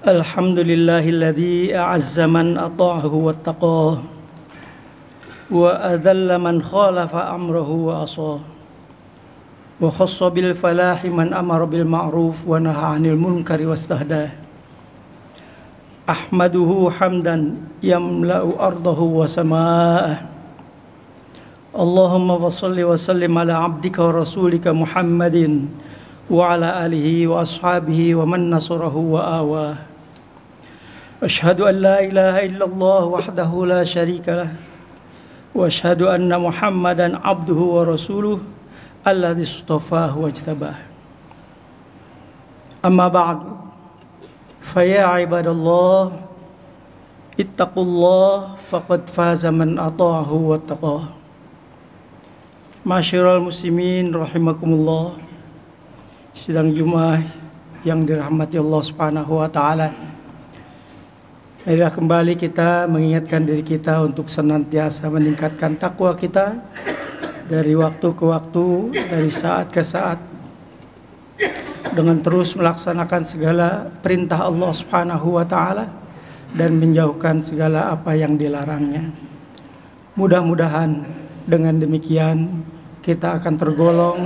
Alhamdulillahilladzi a'azza man ata'ahu wattaqah wa adalla man khalafa amrahu wa asah wa khassa bil falahi man amara bil ma'ruf wa naha 'anil munkari wastahdah. Ahmaduhu hamdan yamla'u ardahu wa sama'ah. Allahumma shalli wa sallim ala 'abdika wa rasulika Muhammadin wa ala alihi wa ashabihi wa man nasarahu wa awah. Asyhadu an la ilaha illallah wahdahu la syarika lah wa asyhadu anna Muhammadan abduhu wa rasuluh alladzi istafahu wa ijtabah. Amma ba'du, fa ya ibadallah ittaqullah faqad faza man ata'ahu wa taqah. Masyiral muslimin rahimakumullah. Sidang Jumat yang dirahmati Allah Subhanahu wa taala. Marilah kembali kita mengingatkan diri kita untuk senantiasa meningkatkan takwa kita dari waktu ke waktu, dari saat ke saat, dengan terus melaksanakan segala perintah Allah Subhanahu wa taala dan menjauhkan segala apa yang dilarangnya. Mudah-mudahan dengan demikian kita akan tergolong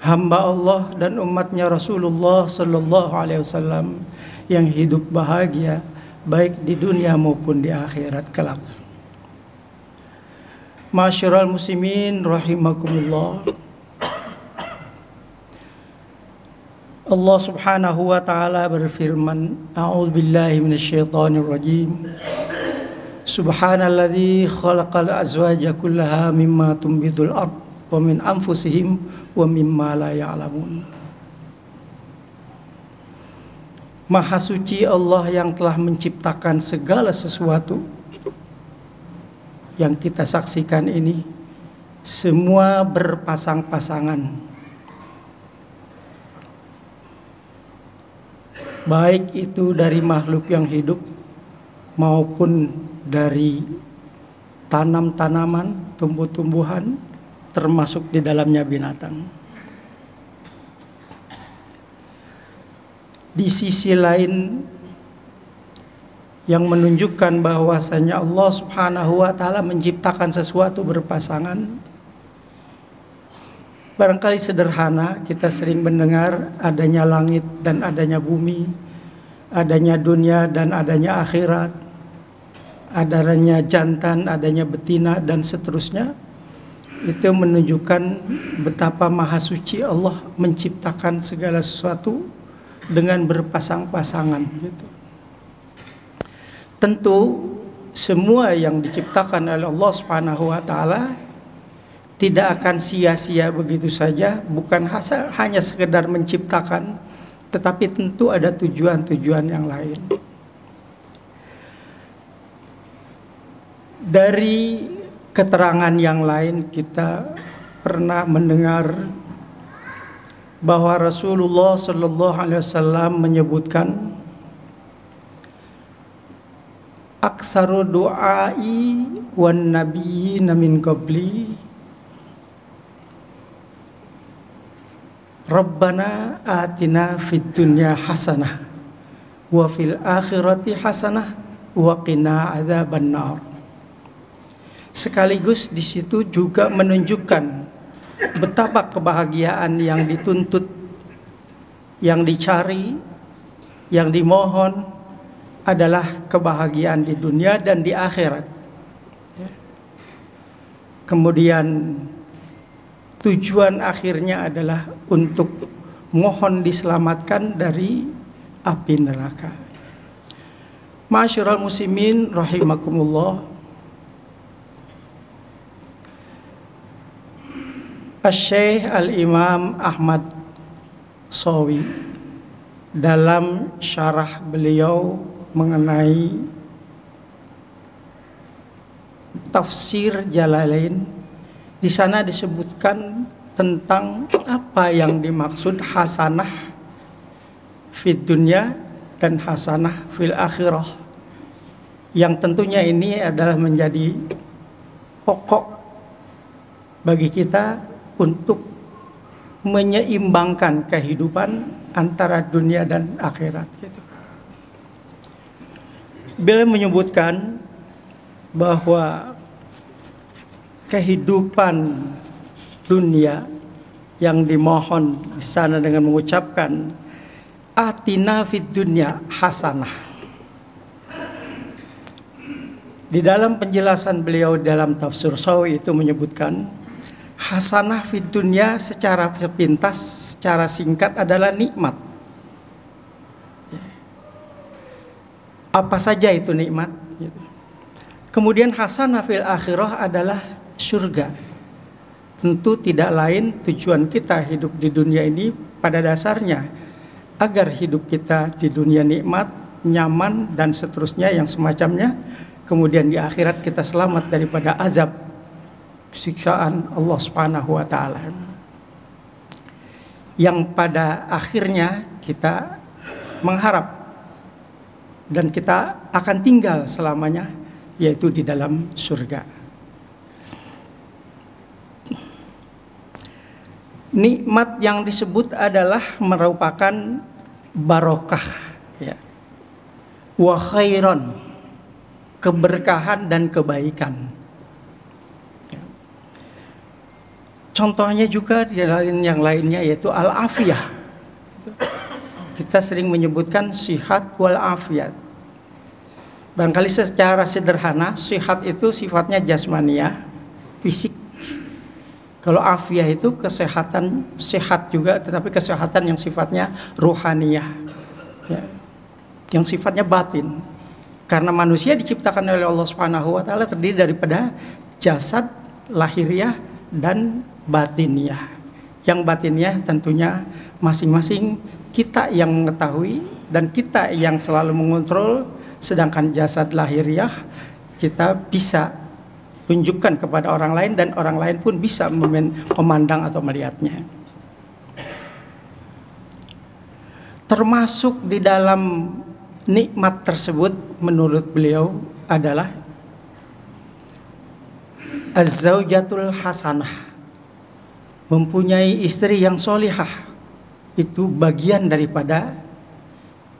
hamba Allah dan umatnya Rasulullah sallallahu alaihi wasallam yang hidup bahagia baik di dunia maupun di akhirat kelak. Masyiral muslimin rahimakumullah. Allah Subhanahu wa taala berfirman, a'udzubillahi minasyaitonir rajim. Subhanalladzi khalaqal azwaja kullaha mimma tunbitul ard wa min anfusihim wa mimma la ya'lamun. Maha suci Allah yang telah menciptakan segala sesuatu yang kita saksikan ini, semua berpasang-pasangan, baik itu dari makhluk yang hidup maupun dari tanam-tanaman, tumbuh-tumbuhan, termasuk di dalamnya binatang. Di sisi lain yang menunjukkan bahwasanya Allah Subhanahu wa taala menciptakan sesuatu berpasangan. Barangkali sederhana, kita sering mendengar adanya langit dan adanya bumi, adanya dunia dan adanya akhirat, adanya jantan, adanya betina dan seterusnya. Itu menunjukkan betapa maha suci Allah menciptakan segala sesuatu dengan berpasang-pasangan gitu. Tentu semua yang diciptakan oleh Allah Subhanahu wa taala tidak akan sia-sia begitu saja, bukan hanya sekedar menciptakan, tetapi tentu ada tujuan-tujuan yang lain. Dari keterangan yang lain kita pernah mendengar bahwa Rasulullah sallallahu alaihi wasallam menyebutkan, aksaru du'ai wan nabiyina min qabli Rabbana atina fid dunya hasanah wa fil akhirati hasanah wa qina adzabannar. Sekaligus di situ juga menunjukkan betapa kebahagiaan yang dituntut, yang dicari, yang dimohon adalah kebahagiaan di dunia dan di akhirat. Kemudian tujuan akhirnya adalah untuk mohon diselamatkan dari api neraka. Masyiral muslimin rahimakumullah. Syekh Al-Imam Ahmad Shawi dalam syarah beliau mengenai tafsir Jalalain, di sana disebutkan tentang apa yang dimaksud hasanah fid dunya dan hasanah fil akhirah, yang tentunya ini adalah menjadi pokok bagi kita untuk menyeimbangkan kehidupan antara dunia dan akhirat gitu. Beliau menyebutkan bahwa kehidupan dunia yang dimohon di sana dengan mengucapkan atina fid dunya hasanah. Di dalam penjelasan beliau dalam tafsir Sawi itu menyebutkan hasanah fid dunya secara sepintas, secara singkat adalah nikmat. Apa saja itu nikmat? Kemudian hasanah fil akhirah adalah surga. Tentu tidak lain tujuan kita hidup di dunia ini pada dasarnya agar hidup kita di dunia nikmat, nyaman dan seterusnya yang semacamnya. Kemudian di akhirat kita selamat daripada azab siksaan Allah Subhanahu wa taala. Yang pada akhirnya kita mengharap dan kita akan tinggal selamanya, yaitu di dalam surga. Nikmat yang disebut adalah merupakan barokah, ya, wa khairon, keberkahan dan kebaikan. Contohnya juga di yang lainnya yaitu al-afiyah. Kita sering menyebutkan sihat wal afiat. Barangkali secara sederhana, sihat itu sifatnya jasmaniah, fisik. Kalau afiah itu kesehatan, sehat juga, tetapi kesehatan yang sifatnya ruhaniyah, ya, yang sifatnya batin. Karena manusia diciptakan oleh Allah Subhanahu wa taala terdiri daripada jasad lahiriah dan batiniah. Yang batiniah tentunya masing-masing kita yang mengetahui dan kita yang selalu mengontrol, sedangkan jasad lahiriah kita bisa tunjukkan kepada orang lain dan orang lain pun bisa memandang atau melihatnya. Termasuk di dalam nikmat tersebut menurut beliau adalah az-zaujatul hasanah, mempunyai istri yang solihah. Itu bagian daripada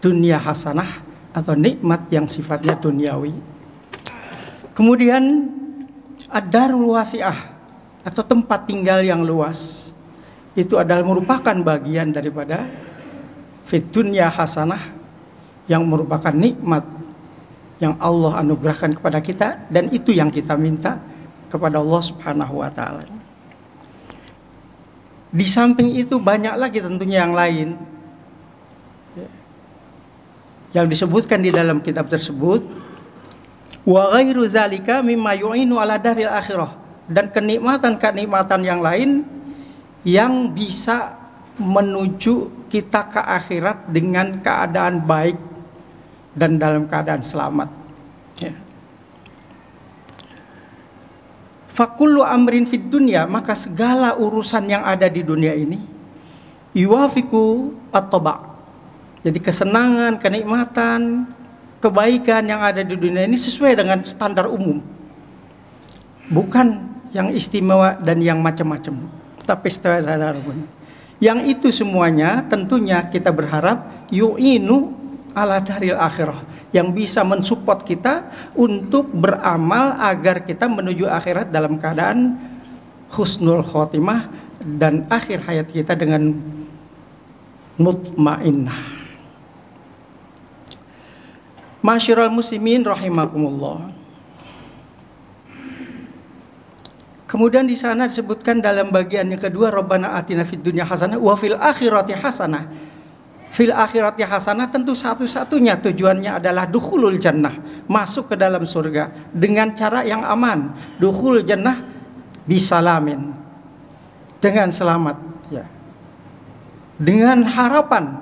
dunia hasanah atau nikmat yang sifatnya duniawi. Kemudian ad-darul wasi'ah atau tempat tinggal yang luas, itu adalah merupakan bagian daripada fid dunya hasanah, yang merupakan nikmat yang Allah anugerahkan kepada kita, dan itu yang kita minta kepada Allah Subhanahu wa taala. Di samping itu banyak lagi tentunya yang lain yang disebutkan di dalam kitab tersebut. Wa ghairu zalika mimma yu'inu ala daril akhirah, dan kenikmatan-kenikmatan yang lain yang bisa menuju kita ke akhirat dengan keadaan baik dan dalam keadaan selamat, ya. Fakullu amrin fid dunya, maka segala urusan yang ada di dunia ini yuwafiku at-taba'. Jadi kesenangan, kenikmatan, kebaikan yang ada di dunia ini sesuai dengan standar umum. Bukan yang istimewa dan yang macam-macam, tapi standar umum. Yang itu semuanya tentunya kita berharap yu'inu ala daril akhirah, yang bisa mensupport kita untuk beramal agar kita menuju akhirat dalam keadaan husnul khotimah dan akhir hayat kita dengan mutmainnah. Masyiral muslimin rahimakumullah. Kemudian di sana disebutkan dalam bagian yang kedua, Rabbana atina fid dunya hasanah wa fil akhirati hasanah. Fil akhirati hasanah tentu satu-satunya tujuannya adalah dukhulul jannah, masuk ke dalam surga dengan cara yang aman. Dukhul jannah bisalamin, dengan selamat, ya. Dengan harapan,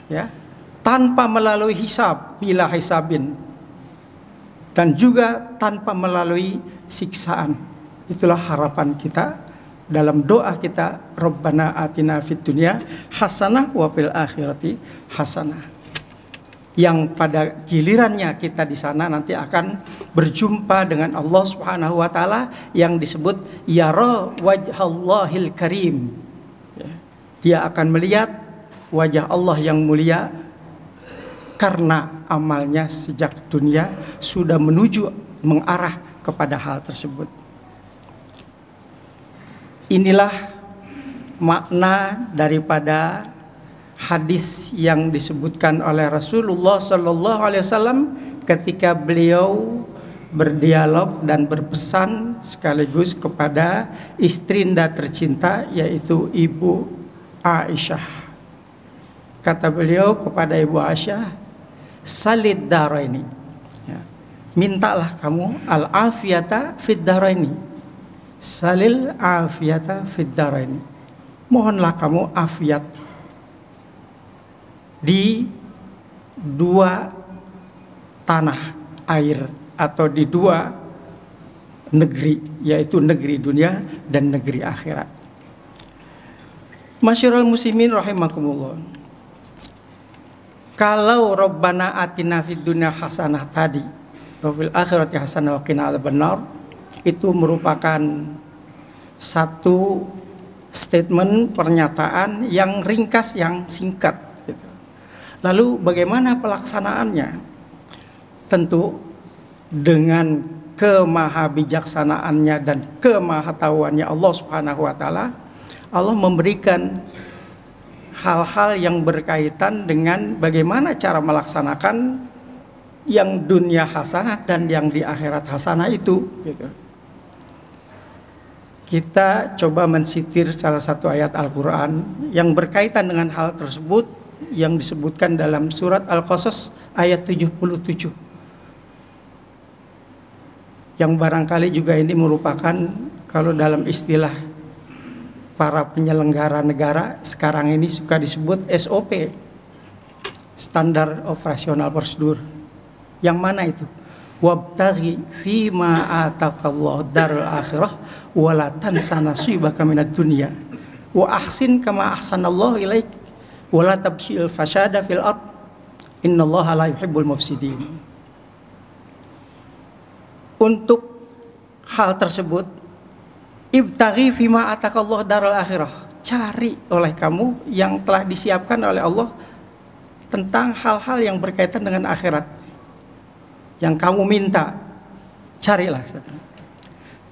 ya, tanpa melalui hisab, bila hisabin, dan juga tanpa melalui siksaan. Itulah harapan kita dalam doa kita, Rabbana atina fid dunya hasanah wa fil akhirati hasanah. Yang pada gilirannya kita di sana nanti akan berjumpa dengan Allah Subhanahu wa taala yang disebut yara wajhallahil karim. Dia akan melihat wajah Allah yang mulia. karena amalnya sejak dunia sudah menuju mengarah kepada hal tersebut. Inilah makna daripada hadis yang disebutkan oleh Rasulullah Sallallahu Alaihi Wasallam ketika beliau berdialog dan berpesan sekaligus kepada istrinda tercinta, yaitu Ibu Aisyah. Kata beliau kepada Ibu Aisyah, salid daraini, ya, mintalah kamu al-afiyata fid daraini, salil afiyata fid daraini, mohonlah kamu afiat di dua tanah air atau di dua negeri, yaitu negeri dunia dan negeri akhirat. Masyarul muslimin rahimakumullah. Kalau Rabbana atina fid dunya hasanah tadi wa fil akhirati hasanah wa qina adzabannar, itu merupakan satu statement, pernyataan yang ringkas, yang singkat gitu. Lalu bagaimana pelaksanaannya? Tentu dengan kemahabijaksanaannya dan kemahatauannya Allah Subhanahu wa taala, Allah memberikan hal-hal yang berkaitan dengan bagaimana cara melaksanakan yang dunia hasanah dan yang di akhirat hasanah itu gitu. Kita coba mensitir salah satu ayat Al-Quran yang berkaitan dengan hal tersebut yang disebutkan dalam surat Al-Qasas ayat 77, yang barangkali juga ini merupakan, kalau dalam istilah para penyelenggara negara sekarang ini suka disebut SOP, standar operasional prosedur. Yang mana itu? Wabtaghi fima ataqallahu darul akhirah wa la tansa nasibaka minad dunya wa ahsin kama ahsanallahu ilaik wa la tabshil fasada fil ard innallaha la yuhibbul mufsidin. Untuk hal tersebut, ibtaghi fima ataqallahu darul akhirah, cari oleh kamu yang telah disiapkan oleh Allah tentang hal-hal yang berkaitan dengan akhirat. Yang kamu minta, carilah.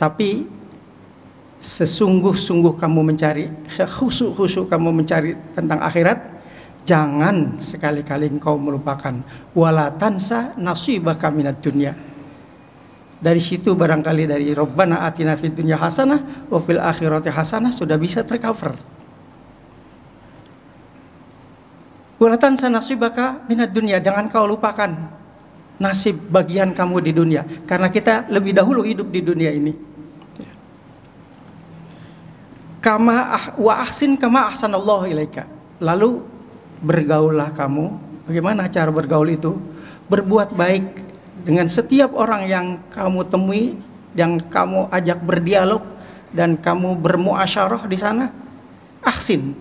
Tapi sesungguh-sungguh kamu mencari, sekhusyuk-khusyuk kamu mencari tentang akhirat, jangan sekali-kali engkau melupakan wala tansa nasibaka minad dunya. Dari situ barangkali dari Rabbana atina fid dunya hasanah wa fil akhirati hasanah sudah bisa tercover. Wala tansa nasibaka minad dunya, jangan kau lupakan nasib bagian kamu di dunia, karena kita lebih dahulu hidup di dunia ini. Kama wa ahsin kama ahsanallahu ilaika, lalu bergaullah kamu. Bagaimana cara bergaul itu? Berbuat baik dengan setiap orang yang kamu temui, yang kamu ajak berdialog dan kamu bermuasyarah di sana. Ahsin,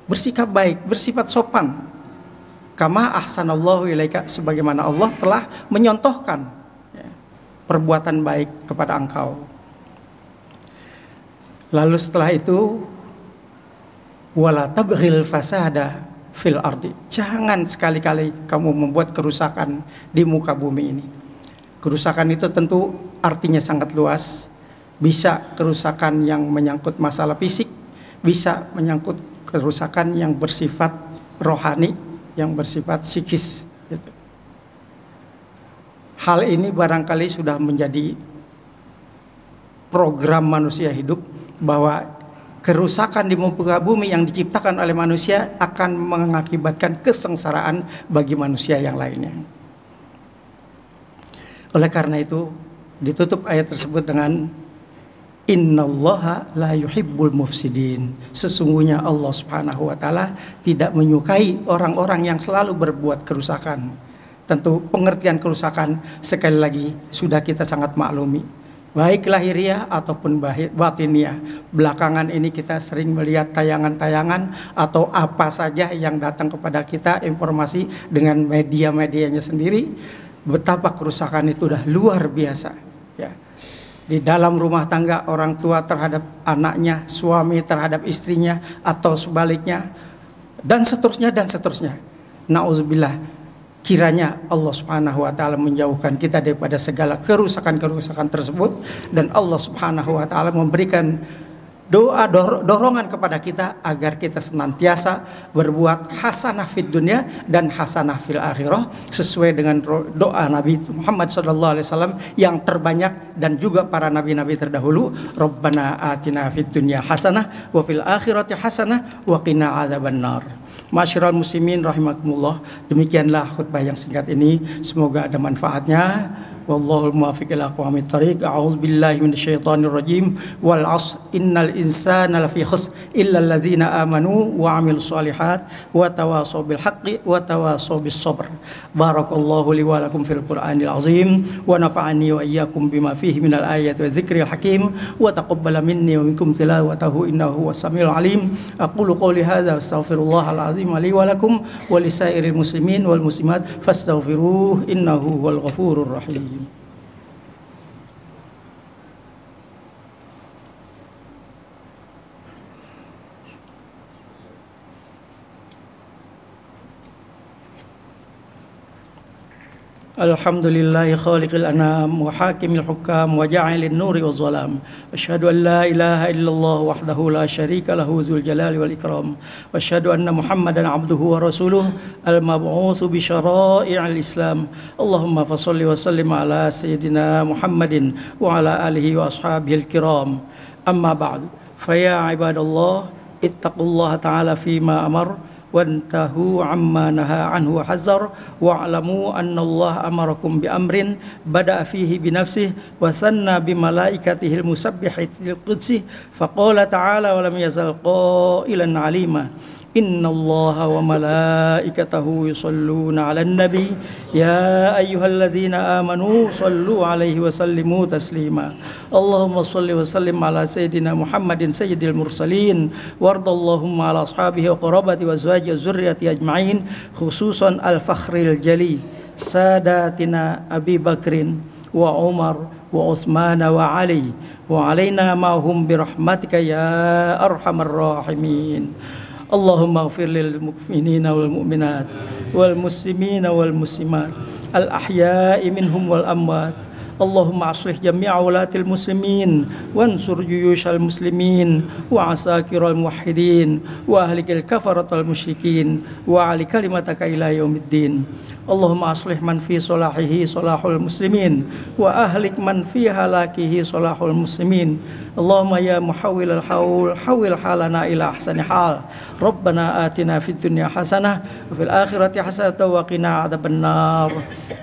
bersikap baik, bersifat sopan. Kama ahsanallahu ilaika, sebagaimana Allah telah menyontohkan perbuatan baik kepada engkau. Lalu setelah itu, wala tabghil fasada fil ardi, jangan sekali-kali kamu membuat kerusakan di muka bumi ini. Kerusakan itu tentu artinya sangat luas. Bisa kerusakan yang menyangkut masalah fisik, bisa menyangkut kerusakan yang bersifat rohani, yang bersifat psikis gitu. Hal ini barangkali sudah menjadi program manusia hidup, bahwa kerusakan di muka bumi yang diciptakan oleh manusia akan mengakibatkan kesengsaraan bagi manusia yang lainnya. Oleh karena itu ditutup ayat tersebut dengan innallaha la yuhibbul mufsidin. Sesungguhnya Allah Subhanahu wa taala tidak menyukai orang-orang yang selalu berbuat kerusakan. Tentu pengertian kerusakan sekali lagi sudah kita sangat maklumi, baik lahiriah ataupun batiniah. Belakangan ini kita sering melihat tayangan-tayangan atau apa saja yang datang kepada kita, informasi dengan media-medianya sendiri, betapa kerusakan itu sudah luar biasa ya. Di dalam rumah tangga, orang tua terhadap anaknya, suami terhadap istrinya, atau sebaliknya, dan seterusnya dan seterusnya. Nauzubillah, Kiranya Allah Subhanahu wa taala menjauhkan kita daripada segala kerusakan-kerusakan tersebut, dan Allah Subhanahu wa taala memberikan dorongan kepada kita agar kita senantiasa berbuat hasanah fid dunya dan hasanah fil akhirah sesuai dengan doa Nabi Muhammad SAW yang terbanyak dan juga para nabi-nabi terdahulu. Rabbana atina fid dunya hasanah wa fil akhirati hasanah wa qina adzabannar. Masyiral muslimin rahimakumullah, demikianlah khutbah yang singkat ini, semoga ada manfaatnya. Wallahul muwaffiq ila aqwamit thariq. A'udzu billahi minasyaitonir rajim. Wal 'ashr innal insana lafi khusr illa alladzina amanu wa 'amilus shalihat wa tawashaw bil haqqi wa tawashaw bis sabr. Barakallahu li wa lakum fil Qur'anil azim wa nafa'ani wa iyyakum bima fihi minal ayati wa dzikril hakim wa taqabbala minni wa minkum tilawatahu innahu huwas samiul alim. Aqulu qouli hadza astaghfirullahal azim li wa lakum wa lisairil muslimin wal muslimat fastaghfiruhu innahu huwal ghafurur rahim. Alhamdulillahi khaliqil anam wa hakimil hukam wa ja'ilin nuri wa zalam. Asyhadu an la ilaha illallah wahdahu la syarika lahu dzul jalali wal ikram. Wa asyhadu anna Muhammadan abduhu wa rasuluh al-mab'utsu bi syara'i'il Islam. Allahumma fasholli wa sallim ala sayyidina Muhammadin wa ala alihi wa ashabihil kiram. Amma ba'du. Fa ya ibadallah ittaqullaha ta'ala fima amar wantahu amma naha anhu wa hazzar wa'lamu anna Allah amarakum bi amrin bada'a fihi bi nafsihi wa sanna bi malaikatihi al-musabbihatil qudsi faqala ta'ala wa lam yazal qailan 'alima innallaha wa malaikatahu yusholluna 'alan nabi ya ayyuhalladzina amanu shallu 'alaihi wa sallimu taslima. Allahumma shalli wa sallim ala sayyidina Muhammadin sayyidil mursalin wardallahumma ala ashabihi wa qarabati wa azwaji wa zurriyyati ajma'in, khususan al-fakhril jali sadatina Abi Bakrin wa Umar wa Uthman wa Ali wa alaina ma'hum birahmatika ya arhamar rahimin. Allahumma ighfir lil mu'minina wal mu'minat wal muslimina wal muslimat al ahya'i minhum wal amwat. Allahumma aslih jami'a wulatil muslimin wansur juyushal muslimin wa asakiral muwahhidin wa ahlikil kafaratal musyrikin wa ali kalimataka ila yaumiddin. Allahumma aslih man fi salahihi salahul muslimin wa ahlik man fi halakihi salahul muslimin. Allahumma ya muhawwilal haul hawwil halana ila ahsani hal. Rabbana atina fid dunya hasanah wa fil akhirati hasanah wa qina adzabannar.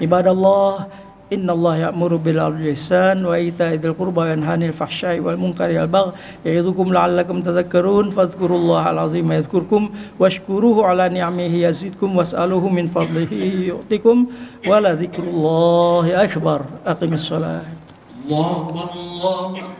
Ibadallah, inna Allah ya'muru bil 'adli wal ihsan wa ita'i dzil qurba wa yanha 'anil fahsya'i wal munkari wal baghi ya'idzukum la'allakum tadhakkarun fadhkurullahal 'azima yadhkurkum washkuruhu 'ala ni'amihi yazidkum was'aluhu min fadlihi yu'tikum wa la dzikrullahi akbar. Aqimis shalah. Allahu akbar.